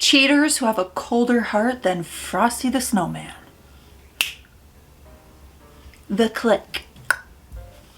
Cheaters who have a colder heart than Frosty the Snowman. The click.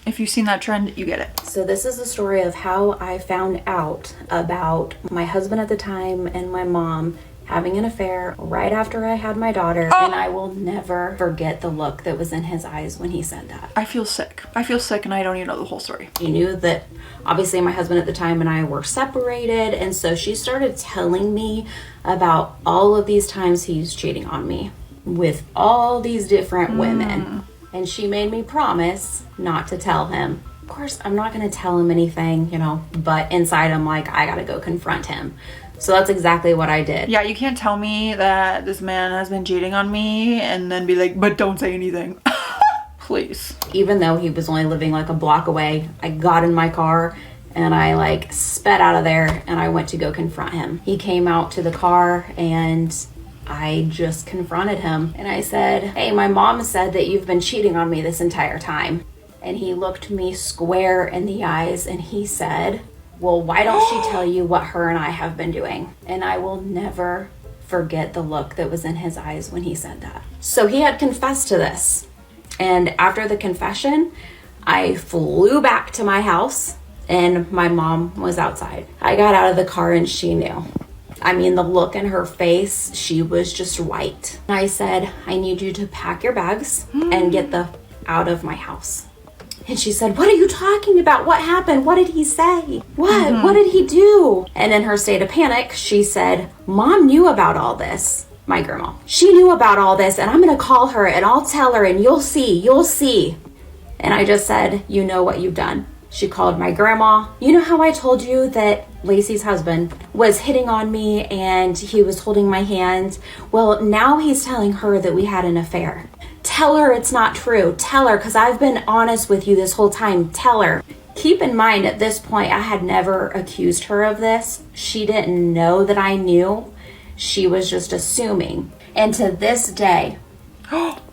If you've seen that trend, you get it. So this is the story of how I found out about my husband at the time and my mom having an affair right after I had my daughter. And I will never forget the look that was in his eyes when he said that. I feel sick. I feel sick and I don't even know the whole story. She knew that obviously my husband at the time and I were separated. And so she started telling me about all of these times he's cheating on me with all these different women. And she made me promise not to tell him. Of course, I'm not going to tell him anything, you know, but inside I'm like, I got to go confront him. So that's exactly what I did. Yeah, you can't tell me that this man has been cheating on me and then be like, but don't say anything. Please. Even though he was only living like a block away, I got in my car and I like sped out of there and I went to go confront him. He came out to the car and I just confronted him and I said, hey, my mom said that you've been cheating on me this entire time. And he looked me square in the eyes and he said, well, why don't she tell you what her and I have been doing? And I will never forget the look that was in his eyes when he said that. So he had confessed to this. And after the confession, I flew back to my house and my mom was outside. I got out of the car and she knew. I mean, the look in her face, she was just white. I said, I need you to pack your bags and get out of my house. And she said, what are you talking about? What happened? What did he say? What? What did he do? And in her state of panic, she said, Mom knew about all this. My grandma. She knew about all this and I'm going to call her and I'll tell her and you'll see. And I just said, you know what you've done. She called my grandma. You know how I told you that Lacey's husband was hitting on me and he was holding my hand? Well, now he's telling her that we had an affair. Tell her it's not true. Tell her, because I've been honest with you this whole time. Tell her. Keep in mind, at this point, I had never accused her of this. She didn't know that I knew. She was just assuming. And to this day,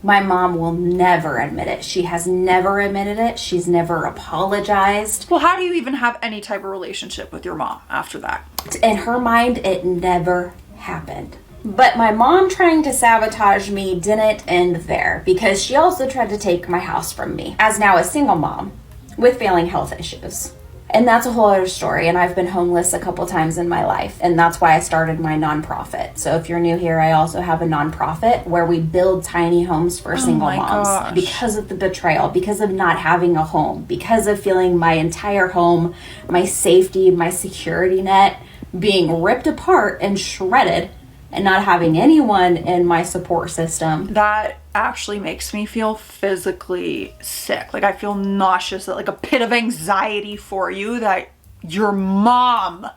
my mom will never admit it. She has never admitted it. She's never apologized. Well, how do you even have any type of relationship with your mom after that? In her mind, it never happened. But my mom trying to sabotage me didn't end there because she also tried to take my house from me as now a single mom with failing health issues. And that's a whole other story. And I've been homeless a couple times in my life. And that's why I started my nonprofit. So if you're new here, I also have a nonprofit where we build tiny homes for single moms. Gosh. Because of the betrayal, because of not having a home, because of feeling my entire home, my safety, my security net being ripped apart and shredded, and not having anyone in my support system. That actually makes me feel physically sick. Like I feel nauseous, like a pit of anxiety for you that your mom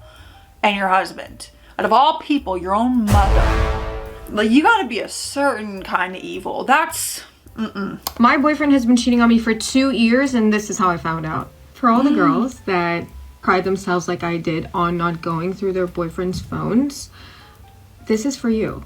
and your husband, out of all people, your own mother, like you gotta be a certain kind of evil. That's, My boyfriend has been cheating on me for 2 years and this is how I found out. For all the girls that pride themselves like I did on not going through their boyfriend's phones, this is for you.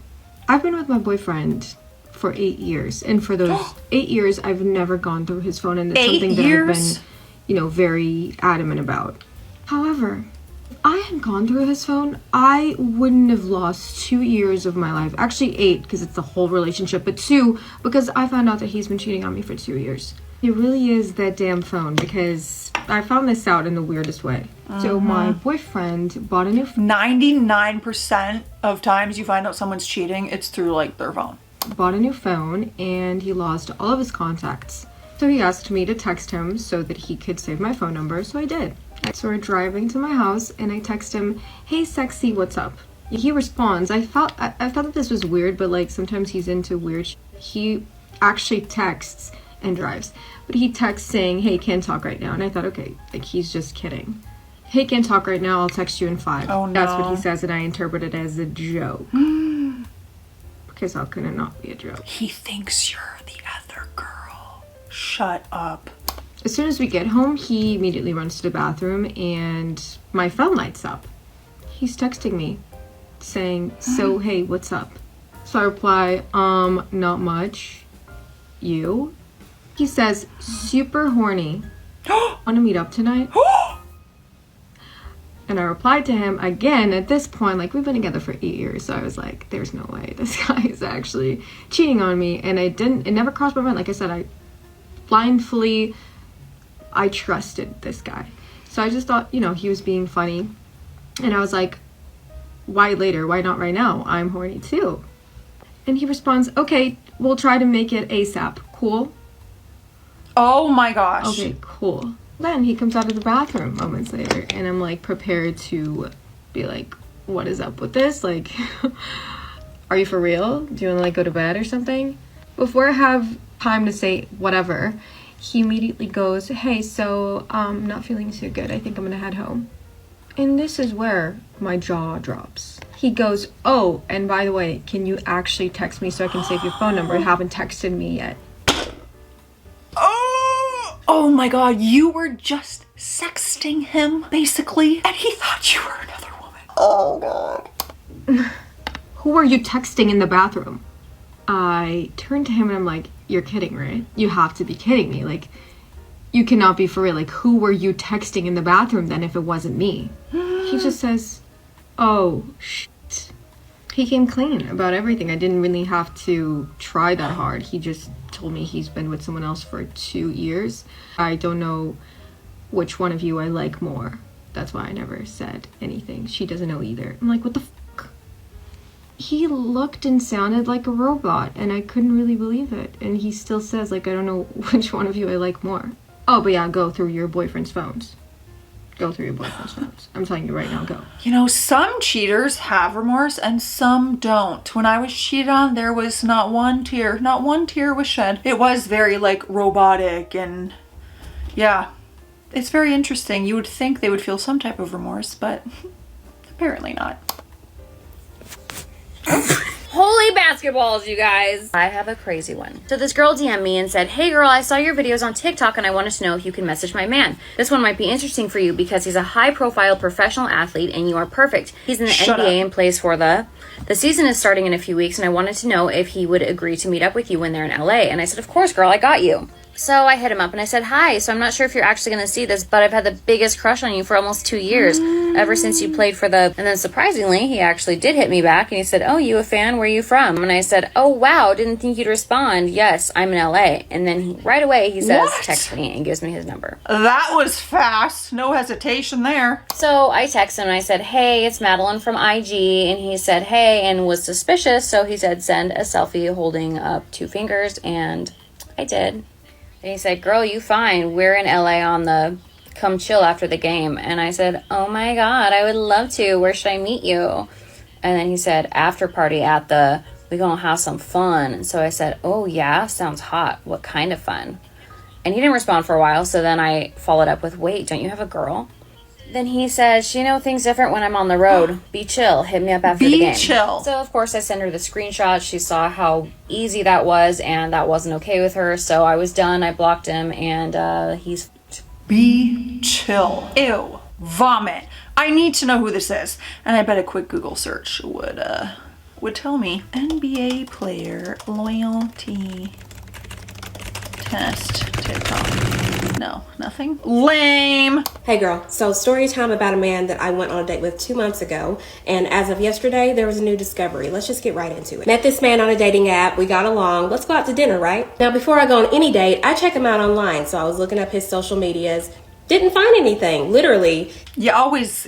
I've been with my boyfriend for 8 years, and for those 8 years, I've never gone through his phone, and it's something that I've been, very adamant about. However, if I had gone through his phone, I wouldn't have lost 2 years of my life. Actually 8, because it's the whole relationship, but 2, because I found out that he's been cheating on me for 2 years. It really is that damn phone, because I found this out in the weirdest way. So my boyfriend bought a new phone. 99% of times you find out someone's cheating, it's through like their phone. Bought a new phone and he lost all of his contacts. So he asked me to text him so that he could save my phone number, so I did. So we're driving to my house and I text him, hey sexy, what's up? He responds. I thought that this was weird, but like sometimes he's into weird He actually texts and drives. But he texts saying, hey, can't talk right now. And I thought, okay, like he's just kidding. Hey, can't talk right now, I'll text you in 5. Oh, no. That's what he says, and I interpret it as a joke. Because how can it not be a joke? He thinks you're the other girl. Shut up. As soon as we get home, he immediately runs to the bathroom and my phone lights up. He's texting me saying, so, hey, what's up? So I reply, not much. You? He says, super horny. Want to meet up tonight? And I replied to him again. At this point, like, we've been together for 8 years, so I was like, there's no way this guy is actually cheating on me. And it never crossed my mind. Like I said, I trusted this guy. So I just thought, he was being funny. And I was like, why later? Why not right now? I'm horny too. And he responds, okay, we'll try to make it ASAP. Cool? Oh my gosh. Okay, cool. Then he comes out of the bathroom moments later, and I'm like prepared to be like, what is up with this? Like, are you for real? Do you want to like go to bed or something? Before I have time to say whatever, he immediately goes, hey, so I'm not feeling too good. I think I'm gonna head home. And this is where my jaw drops. He goes, oh, and by the way, can you actually text me so I can save your phone number? You haven't texted me yet. Oh my god, you were just sexting him, basically, and he thought you were another woman. Oh god. Who are you texting in the bathroom? I turned to him and I'm like, you're kidding, right? You have to be kidding me. Like, you cannot be for real. Like, who were you texting in the bathroom then if it wasn't me? He just says, oh, shit. He came clean about everything. I didn't really have to try that hard. He just told me he's been with someone else for 2 years. I don't know which one of you I like more. That's why I never said anything. She doesn't know either. I'm like, what the fuck? He looked and sounded like a robot, and I couldn't really believe it. And he still says, like, I don't know which one of you I like more. Oh, but yeah, go through your boyfriend's phones. Go through your boyfriend's phones. I'm telling you right now, go. Some cheaters have remorse and some don't. When I was cheated on, there was not one tear was shed. It was very like robotic, and yeah, it's very interesting. You would think they would feel some type of remorse, but apparently not. Holy basketballs, you guys. I have a crazy one. So this girl DM'd me and said, hey girl, I saw your videos on TikTok and I wanted to know if you can message my man. This one might be interesting for you because he's a high profile professional athlete and you are perfect. He's in the NBA and plays for the season is starting in a few weeks and I wanted to know if he would agree to meet up with you when they're in LA. And I said, of course girl, I got you. So I hit him up and I said, hi, so I'm not sure if you're actually going to see this, but I've had the biggest crush on you for almost 2 years, ever since you played for the... And then surprisingly, he actually did hit me back and he said, oh, you a fan? Where are you from? And I said, oh, wow, didn't think you'd respond. Yes, I'm in LA. And then right away he says, text me and gives me his number. That was fast. No hesitation there. So I texted him and I said, hey, it's Madeline from IG. And he said, hey, and was suspicious. So he said, send a selfie holding up 2 fingers. And I did. And he said, girl, you fine. We're in LA on the come chill after the game. And I said, oh my God, I would love to. Where should I meet you? And then he said, after party at the, we gonna have some fun. And so I said, oh yeah, sounds hot. What kind of fun? And he didn't respond for a while. So then I followed up with, wait, don't you have a girl? Then he says, you know, things different when I'm on the road. Be chill. Hit me up after the game. Be chill. So, of course, I sent her the screenshot. She saw how easy that was, and that wasn't okay with her. So I was done. I blocked him, and he's... Be chill. Ew. Vomit. I need to know who this is. And I bet a quick Google search would tell me. NBA player loyalty test TikTok. No, nothing. Lame. Hey girl, so story time about a man that I went on a date with 2 months ago, and as of yesterday, there was a new discovery. Let's just get right into it. Met this man on a dating app, we got along, let's go out to dinner, right? Now before I go on any date, I check him out online, so I was looking up his social medias, didn't find anything, literally. You always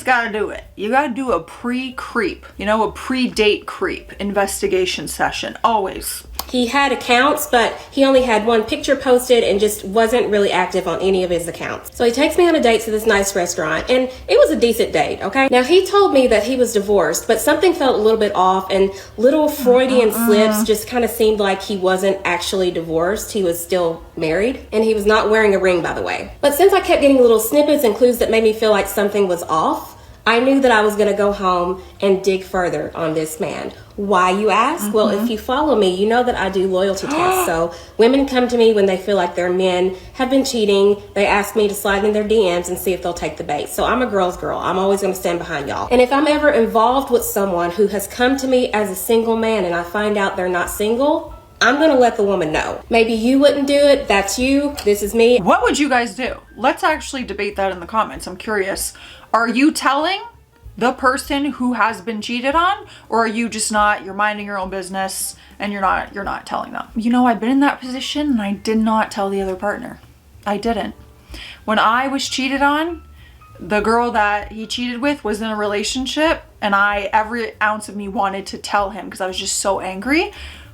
gotta do it. You gotta do a pre-creep, a pre-date creep investigation session, always. He had accounts, but he only had one picture posted and just wasn't really active on any of his accounts. So he takes me on a date to this nice restaurant, and it was a decent date, okay? Now, he told me that he was divorced, but something felt a little bit off, and little Freudian slips just kind of seemed like he wasn't actually divorced. He was still married, and he was not wearing a ring, by the way. But since I kept getting little snippets and clues that made me feel like something was off, I knew that I was going to go home and dig further on this man. Why, you ask? Well, if you follow me, you know that I do loyalty tests. So women come to me when they feel like their men have been cheating. They ask me to slide in their DMs and see if they'll take the bait. So I'm a girl's girl. I'm always going to stand behind y'all. And if I'm ever involved with someone who has come to me as a single man and I find out they're not single, I'm gonna let the woman know. Maybe you wouldn't do it, that's you, this is me. What would you guys do? Let's actually debate that in the comments. I'm curious. Are you telling the person who has been cheated on, or are you just not, you're minding your own business and you're not telling them? You know, I've been in that position and I did not tell the other partner. I didn't. When I was cheated on, the girl that he cheated with was in a relationship, and every ounce of me wanted to tell him because I was just so angry,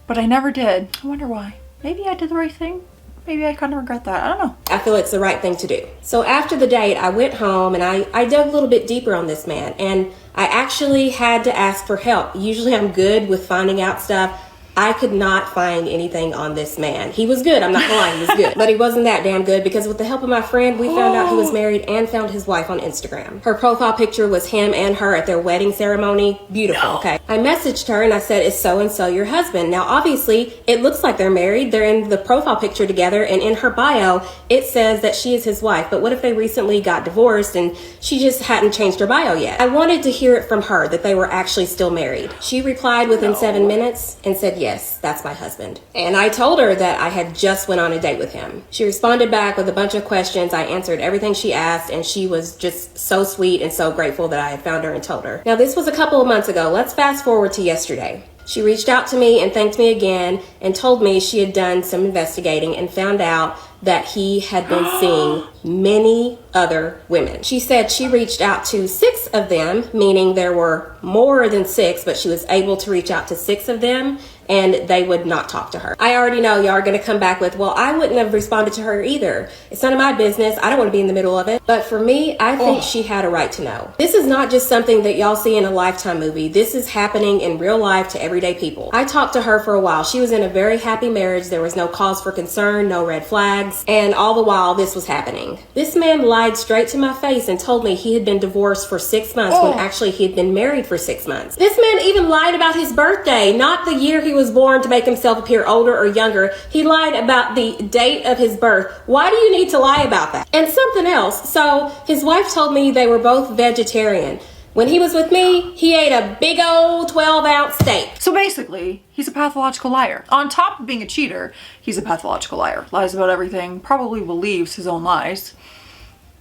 but I never did. I wonder why. Maybe I did the right thing. Maybe I kind of regret that. I don't know. I feel it's the right thing to do. So after the date, I went home and I dug a little bit deeper on this man, and I actually had to ask for help. Usually I'm good with finding out stuff. I could not find anything on this man. He was good, I'm not gonna lie, he was good. But he wasn't that damn good, because with the help of my friend, we found out he was married and found his wife on Instagram. Her profile picture was him and her at their wedding ceremony. Beautiful, okay? I messaged her and I said, is so-and-so your husband? Now, obviously, it looks like they're married. They're in the profile picture together, and in her bio, it says that she is his wife. But what if they recently got divorced and she just hadn't changed her bio yet? I wanted to hear it from her that they were actually still married. She replied within 7 minutes and said, yes, that's my husband. And I told her that I had just went on a date with him. She responded back with a bunch of questions. I answered everything she asked, and she was just so sweet and so grateful that I had found her and told her. Now, this was a couple of months ago. Let's fast forward to yesterday. She reached out to me and thanked me again and told me she had done some investigating and found out that he had been seeing many other women. She said she reached out to 6 of them, meaning there were more than 6, but she was able to reach out to 6 of them, and they would not talk to her. I already know y'all are gonna come back with, well, I wouldn't have responded to her either. It's none of my business. I don't want to be in the middle of it. But for me, I think she had a right to know. This is not just something that y'all see in a Lifetime movie. This is happening in real life to everyday people. I talked to her for a while. She was in a very happy marriage. There was no cause for concern, no red flags, and all the while this was happening. This man lied straight to my face and told me he had been divorced for 6 months when actually he had been married for 6 months. This man even lied about his birthday, not the year he was born to make himself appear older or younger. He lied about the date of his birth. Why do you need to lie about that? And something else. So his wife told me they were both vegetarian. When he was with me, he ate a big old 12-ounce steak. So basically, he's a pathological liar. On top of being a cheater, he's a pathological liar. Lies about everything, probably believes his own lies.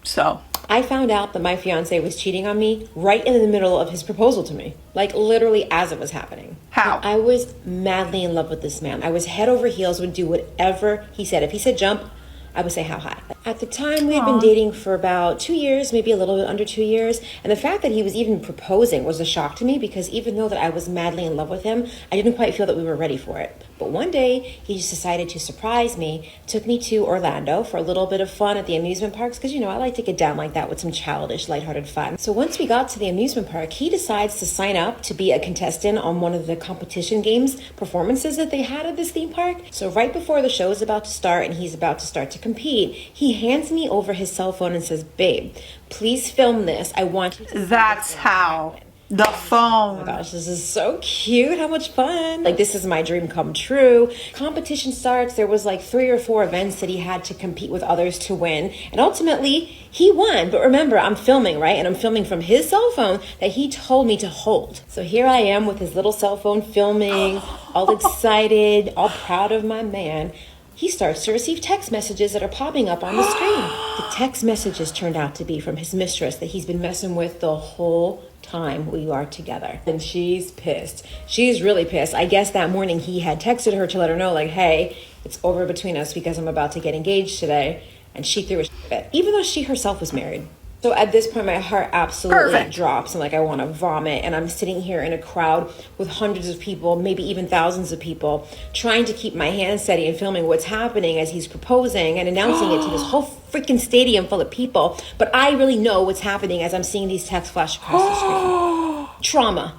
So I found out that my fiance was cheating on me right in the middle of his proposal to me. Like literally as it was happening. How? I was madly in love with this man. I was head over heels, would do whatever he said. If he said jump, I would say how high. At the time, we had been dating for about 2 years, maybe a little bit under 2 years. And the fact that he was even proposing was a shock to me, because even though that I was madly in love with him, I didn't quite feel that we were ready for it. But one day, he just decided to surprise me, took me to Orlando for a little bit of fun at the amusement parks, because, you know, I like to get down like that with some childish, lighthearted fun. So once we got to the amusement park, he decides to sign up to be a contestant on one of the competition games performances that they had at this theme park. So right before the show is about to start and he's about to start to compete, he hands me over his cell phone and says, babe, please film this. I want you to see That's how. The phone. Oh my gosh, this is so cute. How much fun. Like, this is my dream come true. Competition starts. There was like 3 or 4 events that he had to compete with others to win. And ultimately, he won. But remember, I'm filming, right? And I'm filming from his cell phone that he told me to hold. So here I am with his little cell phone filming, all excited, all proud of my man. He starts to receive text messages that are popping up on the screen. The text messages turned out to be from his mistress that he's been messing with the whole time we are together. And she's pissed. She's really pissed. I guess that morning he had texted her to let her know, like, hey, it's over between us because I'm about to get engaged today. And she threw a fit, even though she herself was married. So at this point, my heart absolutely drops, and like I want to vomit. And I'm sitting here in a crowd with hundreds of people, maybe even thousands of people, trying to keep my hands steady and filming what's happening as he's proposing and announcing it to this whole freaking stadium full of people. But I really know what's happening as I'm seeing these texts flash across the screen. Trauma.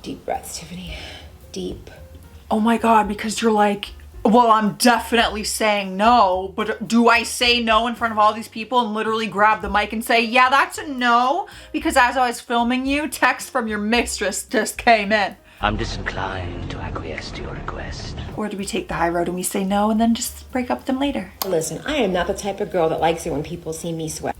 Deep breaths, Tiffany. Deep. Oh my God, because you're like, well, I'm definitely saying no, but do I say no in front of all these people and literally grab the mic and say, yeah, that's a no? Because as I was filming you, text from your mistress just came in. I'm disinclined to acquiesce to your request. Or do we take the high road and we say no and then just break up with them later? Listen, I am not the type of girl that likes it when people see me sweat.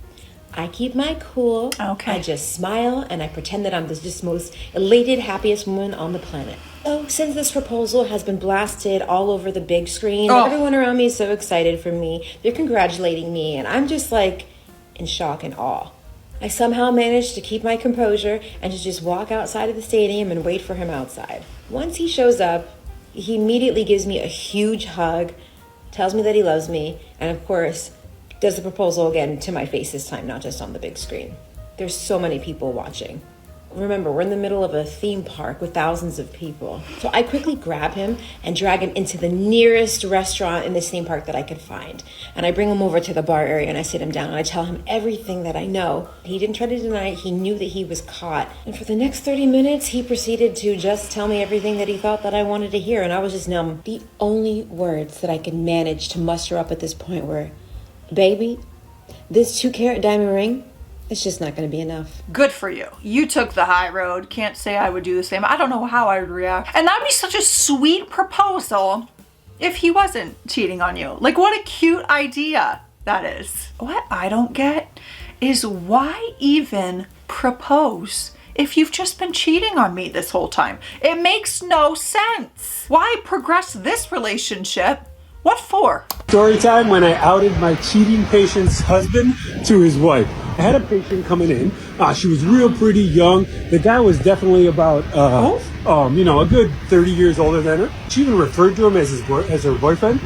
I keep my cool. Okay. I just smile and I pretend that I'm the just most elated, happiest woman on the planet. So since this proposal has been blasted all over the big screen, everyone around me is so excited for me. They're congratulating me and I'm just like in shock and awe. I somehow managed to keep my composure and to just walk outside of the stadium and wait for him outside. Once he shows up, he immediately gives me a huge hug, tells me that he loves me, and of course, does the proposal again to my face this time, not just on the big screen. There's so many people watching. Remember, we're in the middle of a theme park with thousands of people. So I quickly grab him and drag him into the nearest restaurant in this theme park that I could find. And I bring him over to the bar area and I sit him down and I tell him everything that I know. He didn't try to deny it. He knew that he was caught. And for the next 30 minutes, he proceeded to just tell me everything that he thought that I wanted to hear. And I was just numb. The only words that I could manage to muster up at this point were, baby, this 2-carat diamond ring, it's just not going to be enough. Good for you. You took the high road. Can't say I would do the same. I don't know how I would react. And that'd be such a sweet proposal if he wasn't cheating on you. Like, what a cute idea that is. What I don't get is why even propose if you've just been cheating on me this whole time? It makes no sense. Why progress this relationship? What for? Story time when I outed my cheating patient's husband to his wife. I had a patient coming in. She was real pretty young. The guy was definitely about, a good 30 years older than her. She even referred to him as her boyfriend.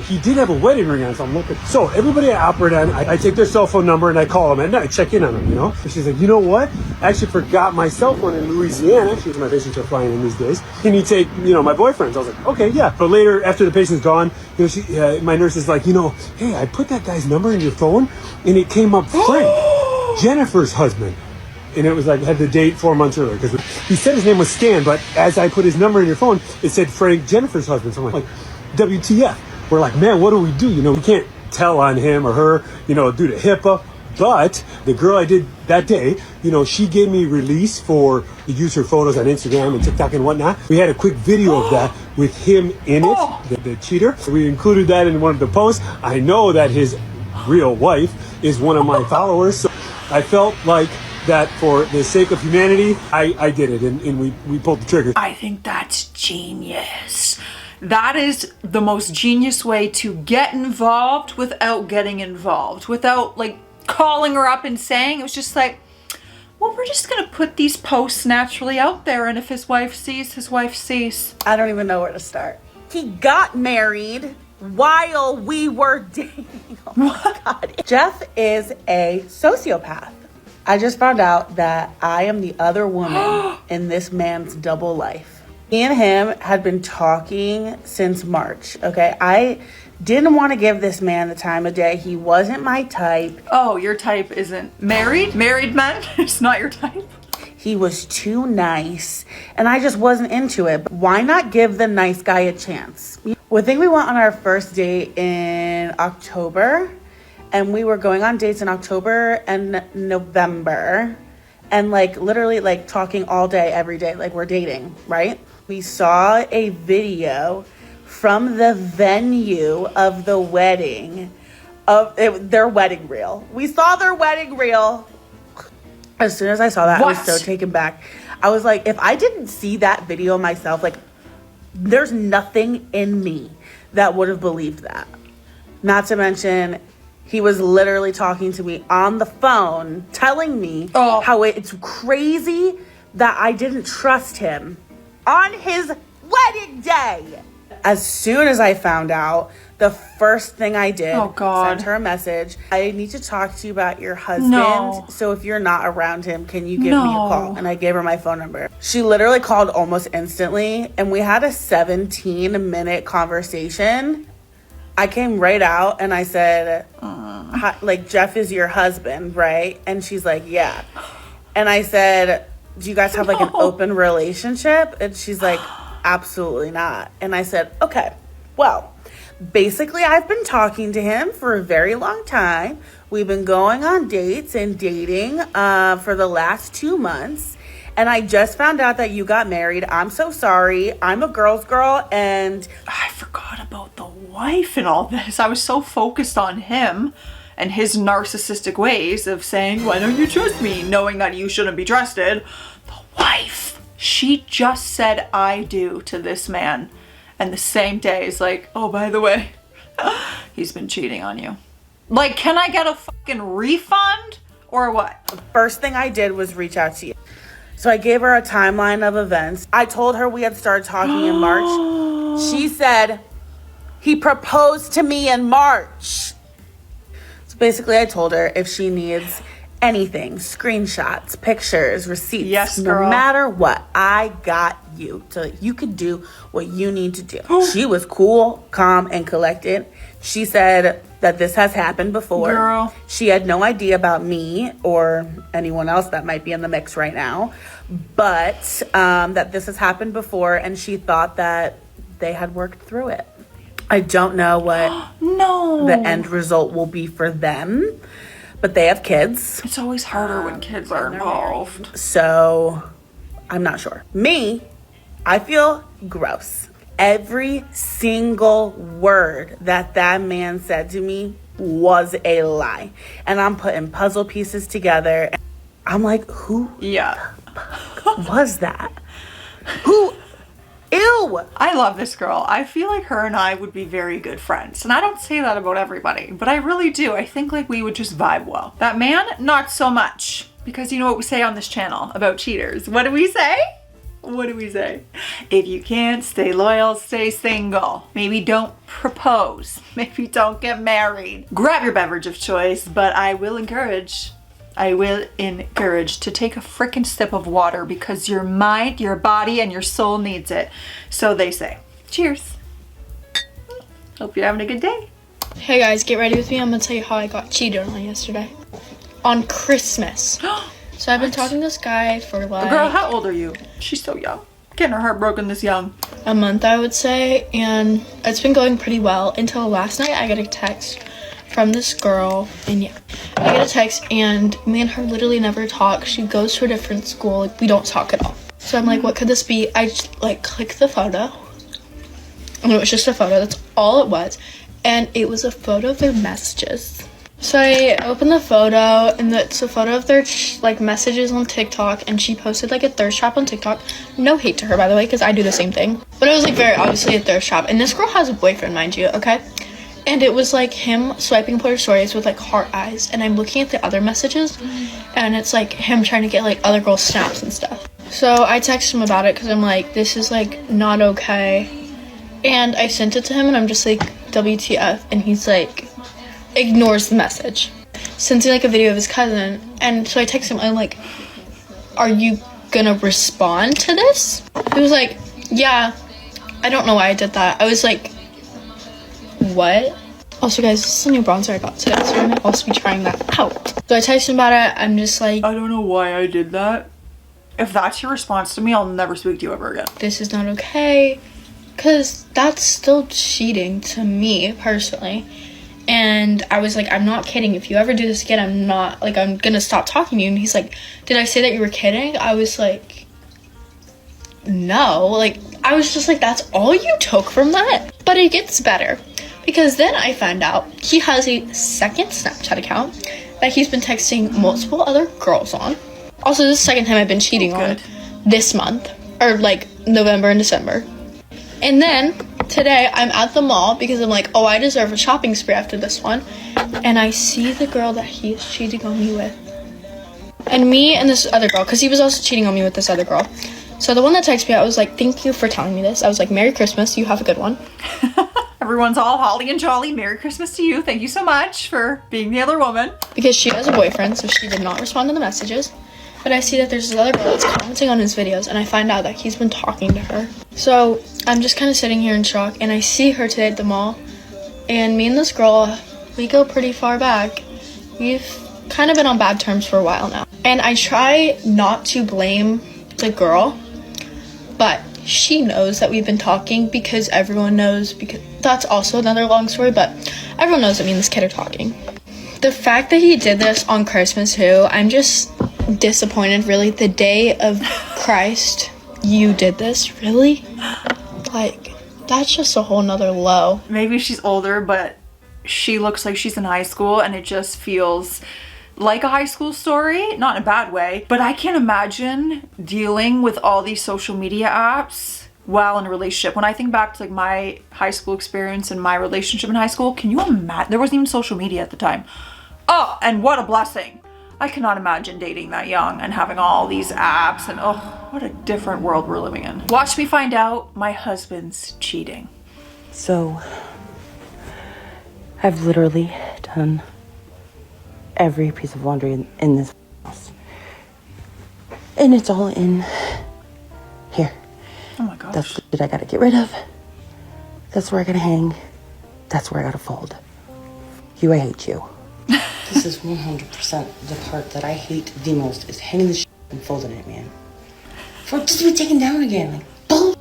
He did have a wedding ring on, so I'm looking. So everybody I operate on, I take their cell phone number and I call them and I check in on them, And she's like, you know what? I actually forgot my cell phone in Louisiana. She's my patients are flying in these days. Can you take, my boyfriend's? I was like, okay, yeah. But later, after the patient's gone, my nurse is like, hey, I put that guy's number in your phone and it came up Frank, Jennifer's husband. And it was like, had the date 4 months earlier because he said his name was Stan, but as I put his number in your phone, it said Frank, Jennifer's husband. So I'm like, WTF? We're like, man, what do? We can't tell on him or her, due to HIPAA. But the girl I did that day, she gave me release for to use her photos on Instagram and TikTok and whatnot. We had a quick video of that with him in it, the cheater. So we included that in one of the posts. I know that his real wife is one of my followers. So I felt like that for the sake of humanity, I did it and we pulled the trigger. I think that's genius. That is the most genius way to get involved without getting involved, without calling her up and saying. It was just like, well, we're just gonna put these posts naturally out there, and if his wife sees, his wife sees. I don't even know where to start. He got married while we were dating. Oh my God. Jeff is a sociopath. I just found out that I am the other woman in this man's double life. Me and him had been talking since March, okay? I didn't want to give this man the time of day. He wasn't my type. Oh, your type isn't married? Married men? It's not your type? He was too nice, and I just wasn't into it. But why not give the nice guy a chance? I think we went on our first date in October, and we were going on dates in October and November, and literally talking all day, every day, we're dating, right? We saw a video from the venue of the wedding, their wedding reel. We saw their wedding reel. As soon as I saw that, I was so taken back. I was like, if I didn't see that video myself, there's nothing in me that would have believed that. Not to mention, he was literally talking to me on the phone, telling me how it's crazy that I didn't trust him on his wedding day. As soon as I found out, the first thing I did, sent her a message. I need to talk to you about your husband. No. So if you're not around him, can you give me a call? And I gave her my phone number. She literally called almost instantly, and we had a 17-minute conversation. I came right out and I said, Jeff is your husband, right? And she's like, yeah. And I said, do you guys have an open relationship? And she's like, absolutely not. And I said, okay, well, basically I've been talking to him for a very long time. We've been going on dates and dating for the last 2 months. And I just found out that you got married. I'm so sorry. I'm a girl's girl, and I forgot about the wife and all this. I was so focused on him. and his narcissistic ways of saying, why don't you trust me, knowing that you shouldn't be trusted. The wife, she just said I do to this man, and the same day is like, oh, by the way, he's been cheating on you. Like, can I get a fucking refund or what? First thing I did was reach out to you. So I gave her a timeline of events. I told her we had started talking in March. She said, he proposed to me in March. So basically I told her if she needs anything, screenshots, pictures, receipts, yes, girl. No matter what, I got you. So you could do what you need to do. She was cool, calm, and collected. She said that this has happened before. Girl. She had no idea about me or anyone else that might be in the mix right now, but that this has happened before, and she thought that they had worked through it. I don't know what No. the end result will be for them, but they have kids. It's always harder when kids are involved. So I'm not sure. Me, I feel gross. Every single word that man said to me was a lie. And I'm putting puzzle pieces together. I'm like, who Yeah. was that? Who? Ew. I love this girl. I feel like her and I would be very good friends. And I don't say that about everybody, but I really do. I think like we would just vibe well. That man, not so much. Because you know what we say on this channel about cheaters. What do we say? What do we say? If you can't stay loyal, stay single. Maybe don't propose. Maybe don't get married. Grab your beverage of choice, but I will encourage to take a freaking sip of water because your mind, your body, and your soul needs it. So they say. Cheers. Hope you're having a good day. Hey guys, get ready with me. I'm gonna tell you how I got cheated on yesterday. On Christmas. So I've been talking to this guy for like... Girl, how old are you? She's so young. Getting her heart broken this young. a month, I would say, and it's been going pretty well until last night. I got a text from this girl, and yeah, I get a text, and me and her literally never talk. She goes to a different school, like, we don't talk at all. So I'm like, what could this be? I just, like, clicked the photo, and it was just a photo. That's all it was, and it was a photo of their messages. So I opened the photo, and it's a photo of their like messages on TikTok, and she posted like a thirst trap on TikTok. No hate to her, by the way, because I do the same thing. But it was like very obviously a thirst trap, and this girl has a boyfriend, mind you, okay? And it was like him swiping up her stories with like heart eyes, and I'm looking at the other messages, and it's like him trying to get like other girls' snaps and stuff. So I texted him about it because I'm like, this is like not okay, and I sent it to him, and I'm just like, WTF, and he's like, ignores the message, sends me like a video of his cousin, and so I text him, I'm like, are you gonna respond to this? He was like, yeah, I don't know why I did that. I was like, what? Also guys, this is a new bronzer I got today, so I'm gonna also be trying that out. So I texted him about it. I'm just like, I don't know why I did that. If that's your response to me, I'll never speak to you ever again. this is not okay, because that's still cheating to me personally. And I was like, I'm not kidding. If you ever do this again, I'm gonna stop talking to you. And he's like, did I say that you were kidding? I was like, no. Like, I was just like, that's all you took from that? But it gets better. Because then I found out he has a second Snapchat account that he's been texting multiple other girls on. Also, this is the second time I've been cheating on this month. Or like November and December. And then today I'm at the mall because I'm like, oh, I deserve a shopping spree after this one. And I see the girl that he is cheating on me with. And me and this other girl, because he was also cheating on me with this other girl. So the one that texted me, I was like, thank you for telling me this. I was like, Merry Christmas, you have a good one. Everyone's all holly and jolly. Merry Christmas to you. Thank you so much for being the other woman. Because she has a boyfriend, so she did not respond to the messages. But I see that there's this other girl that's commenting on his videos, and I find out that he's been talking to her. So I'm just kind of sitting here in shock, and I see her today at the mall. And me and this girl, we go pretty far back. We've kind of been on bad terms for a while now. And I try not to blame the girl, but she knows that we've been talking because everyone knows, because that's also another long story, but everyone knows that me and this kid are talking. The fact that he did this on Christmas too, I'm just disappointed, really. The day of Christ, you did this, really? Like, that's just a whole nother low. Maybe she's older, but she looks like she's in high school, and it just feels like a high school story, not in a bad way. But I can't imagine dealing with all these social media apps while in a relationship. When I think back to like my high school experience and my relationship in high school, can you imagine? There wasn't even social media at the time. Oh, and what a blessing. I cannot imagine dating that young and having all these apps, and oh, what a different world we're living in. Watch me find out my husband's cheating. So, I've literally done every piece of laundry in this house. And it's all in here. Oh my gosh. That's the shit I gotta get rid of. That's where I gotta hang. That's where I gotta fold. You, I hate you. This is 100% the part that I hate the most, is hanging the shit and folding it, man. For it just to be taken down again, like, bull.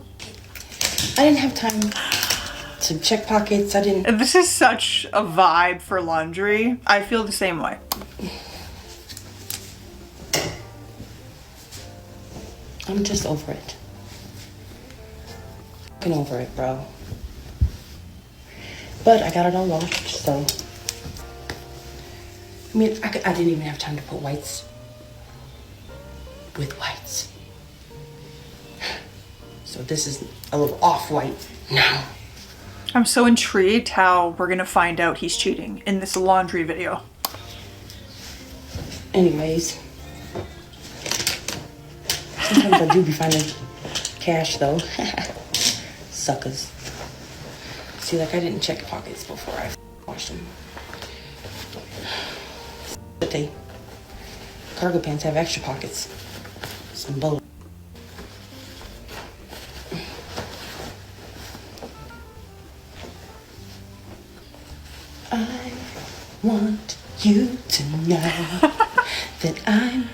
I didn't have time to check pockets. I didn't. This is such a vibe for laundry. I feel the same way. I'm just over it. Fucking over it, bro. But I got it all washed, so. I mean, I didn't even have time to put whites with whites. So this is a little off-white now. I'm so intrigued how we're gonna find out he's cheating in this laundry video. Anyways. Sometimes I do be finding cash, though. Suckers. See, like, I didn't check pockets before I washed them. But they cargo pants have extra pockets. Some bull. I want you to know that I'm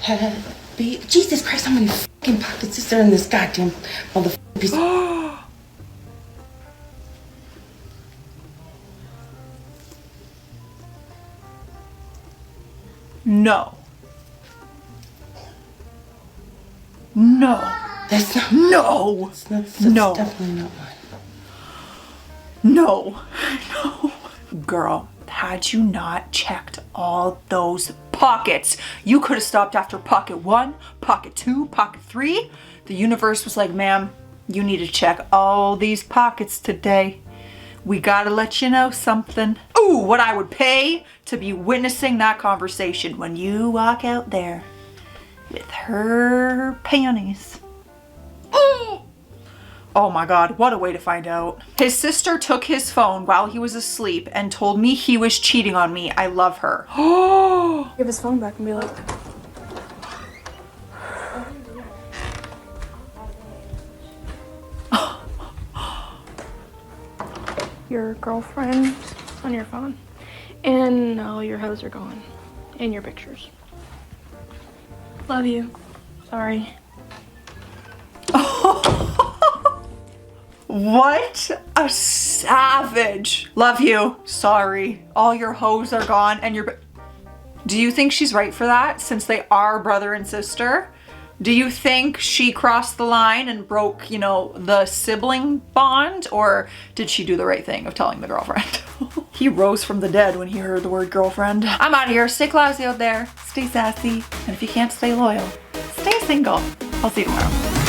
happy. Jesus Christ, how many fucking pockets is there in this goddamn motherfucking piece of... No. No. That's not... No. That's No. definitely not mine. No. No. Girl, had you not checked all those pockets, you could have stopped after pocket 1, pocket 2, pocket 3. The universe was like, ma'am, you need to check all these pockets today. We gotta let you know something. Ooh, what I would pay to be witnessing that conversation when you walk out there with her panties. Ooh. Oh my God, what a way to find out. His sister took his phone while he was asleep and told me he was cheating on me. I love her. Oh. Give his phone back and be like, your girlfriend on your phone, and all your hoes are gone, and your pictures. Love you. Sorry. What a savage. Love you. Sorry. All your hoes are gone and your... Do you think she's right for that, since they are brother and sister? Do you think she crossed the line and broke, you know, the sibling bond? Or did she do the right thing of telling the girlfriend? He rose from the dead when he heard the word girlfriend. I'm out of here. Stay classy out there. Stay sassy. And if you can't stay loyal, stay single. I'll see you tomorrow.